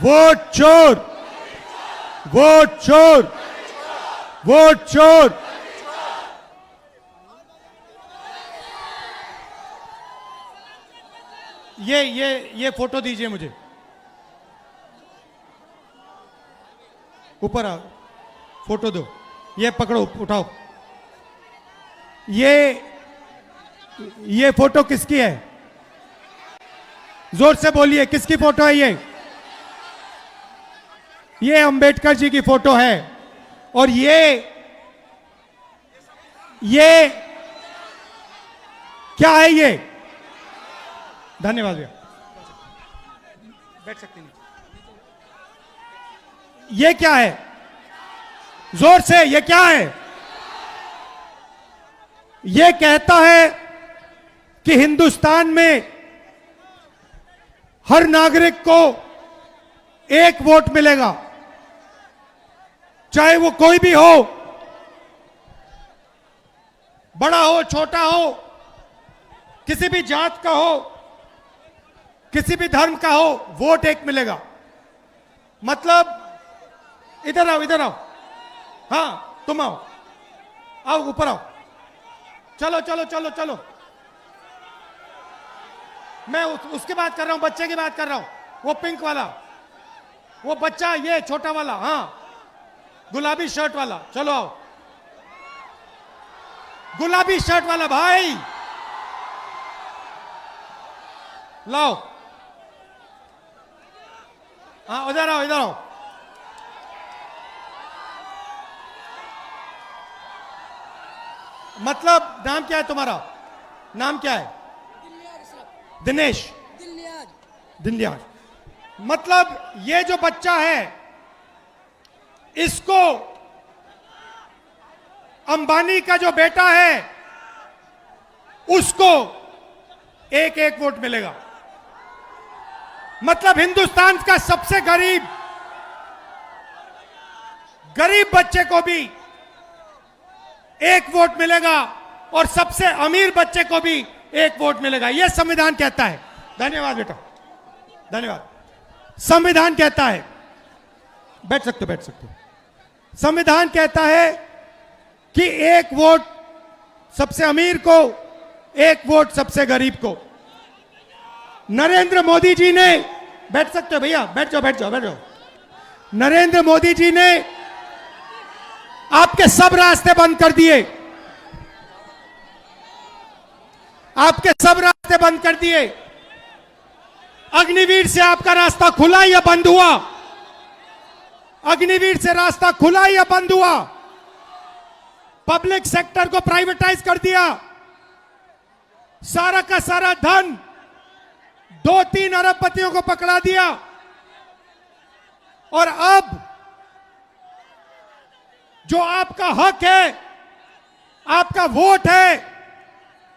Vote चोर, vote चोर, vote चोर। ये फोटो दीजिए मुझे, ऊपर आओ, फोटो दो, ये पकड़ो, उठाओ। ये फोटो किसकी है? जोर से बोलिए, किसकी फोटो है ये अंबेडकर जी की फोटो है। और ये क्या है ये? धन्यवाद भैया, बैठ सकते नहीं। ये क्या है? जोर से, ये क्या है? ये कहता है कि हिंदुस्तान में हर नागरिक को एक वोट मिलेगा, चाहे वो कोई भी हो, बड़ा हो छोटा हो, किसी भी जात का हो, किसी भी धर्म का हो, वोट एक मिलेगा। मतलब इधर आओ, इधर आओ, हाँ तुम आओ, आओ ऊपर आओ, चलो चलो चलो चलो। मैं उसकी बात कर रहा हूं, बच्चे की बात कर रहा हूं, वो पिंक वाला, वो बच्चा, ये छोटा वाला, हाँ गुलाबी शर्ट वाला, चलो आओ। गुलाबी शर्ट वाला भाई लाओ, हाँ इधर आओ, इधर आओ। मतलब नाम क्या है तुम्हारा? नाम क्या है? दिनेश, दिनलियाज। मतलब ये जो बच्चा है, इसको अंबानी का जो बेटा है, उसको एक एक वोट मिलेगा। मतलब हिंदुस्तान का सबसे गरीब बच्चे को भी एक वोट मिलेगा और सबसे अमीर बच्चे को भी एक वोट मिलेगा। यह संविधान कहता है। धन्यवाद बेटा, धन्यवाद। संविधान कहता है, बैठ सकते हो, बैठ सकते हो। संविधान कहता है कि एक वोट सबसे अमीर को, एक वोट सबसे गरीब को। नरेंद्र मोदी जी ने, बैठ सकते हो भैया, बैठ जाओ, बैठ जाओ, बैठ जाओ। नरेंद्र मोदी जी ने आपके सब रास्ते बंद कर दिए, आपके सब रास्ते बंद कर दिए। अग्निवीर से आपका रास्ता खुला या बंद हुआ? अग्निवीर से रास्ता खुला या बंद हुआ? पब्लिक सेक्टर को प्राइवेटाइज कर दिया, सारा का सारा धन 2-3 अरबपतियों को पकड़ा दिया। और अब जो आपका हक है, आपका वोट है,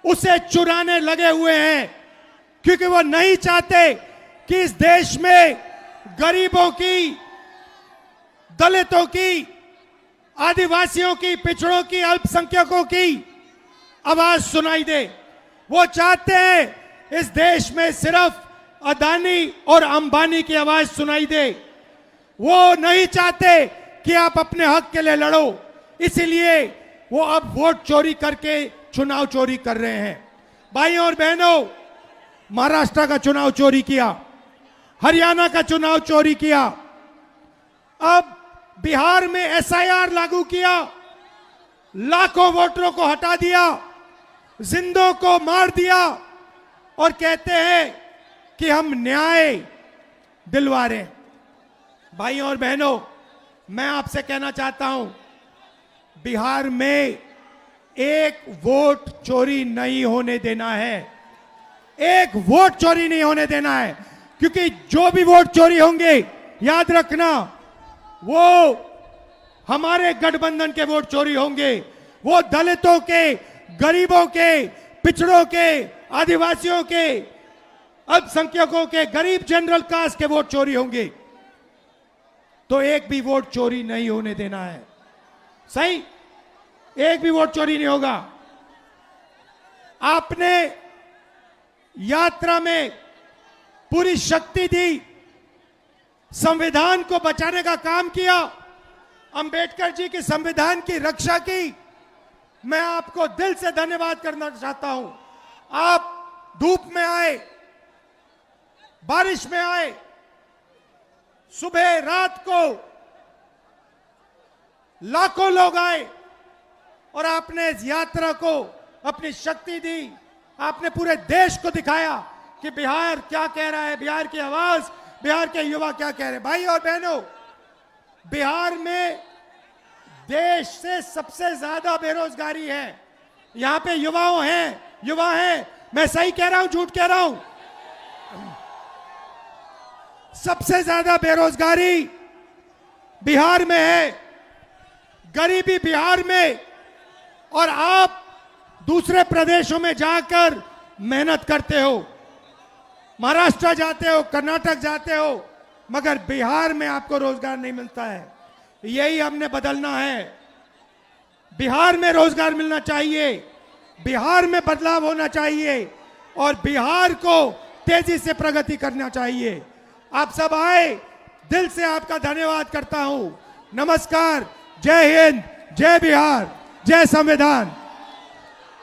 उसे चुराने लगे हुए हैं, क्योंकि वो नहीं चाहते कि इस देश में गरीबों की, दलितों की, आदिवासियों की, पिछड़ों की, अल्पसंख्यकों की आवाज सुनाई दे। वो चाहते हैं इस देश में सिर्फ अदानी और अंबानी की आवाज सुनाई दे। वो नहीं चाहते कि आप अपने हक के लिए लड़ो, इसीलिए वो अब वोट चोरी करके चुनाव चोरी कर रहे हैं। भाइयों और बहनों, महाराष्ट्र का चुनाव चोरी किया, हरियाणा का चुनाव चोरी किया, अब बिहार में एसआईआर लागू किया, लाखों वोटरों को हटा दिया, जिंदों को मार दिया और कहते हैं कि हम न्याय दिलवा रहे हैं। भाइयों और बहनों, मैं आपसे कहना चाहता हूं, बिहार में एक वोट चोरी नहीं होने देना है, एक वोट चोरी नहीं होने देना है। क्योंकि जो भी वोट चोरी होंगे, याद रखना, वो हमारे गठबंधन के वोट चोरी होंगे। वो दलितों के, गरीबों के, पिछड़ों के, आदिवासियों के, अल्पसंख्यकों के, गरीब जनरल कास्ट के वोट चोरी होंगे। तो एक भी वोट चोरी नहीं होने देना है। सही, एक भी वोट चोरी नहीं होगा। आपने यात्रा में पूरी शक्ति दी, संविधान को बचाने का काम किया, अंबेडकर जी के संविधान की रक्षा की। मैं आपको दिल से धन्यवाद करना चाहता हूं। आप धूप में आए, बारिश में आए, सुबह रात को लाखों लोग आए और आपने इस यात्रा को अपनी शक्ति दी। आपने पूरे देश को दिखाया कि बिहार क्या कह रहा है, बिहार की आवाज, बिहार के युवा क्या कह रहे हैं। भाई और बहनों, बिहार में देश से सबसे ज्यादा बेरोजगारी है। यहां पे युवा हैं। मैं सही कह रहा हूं, झूठ कह रहा हूं? सबसे ज्यादा बेरोजगारी बिहार में है, गरीबी बिहार में। और आप दूसरे प्रदेशों में जाकर मेहनत करते हो, महाराष्ट्र जाते हो, कर्नाटक जाते हो, मगर बिहार में आपको रोजगार नहीं मिलता है। यही हमने बदलना है। बिहार में रोजगार मिलना चाहिए, बिहार में बदलाव होना चाहिए और बिहार को तेजी से प्रगति करना चाहिए। आप सब आए, दिल से आपका धन्यवाद करता हूं। नमस्कार, जय हिंद, जय बिहार, जय संविधान।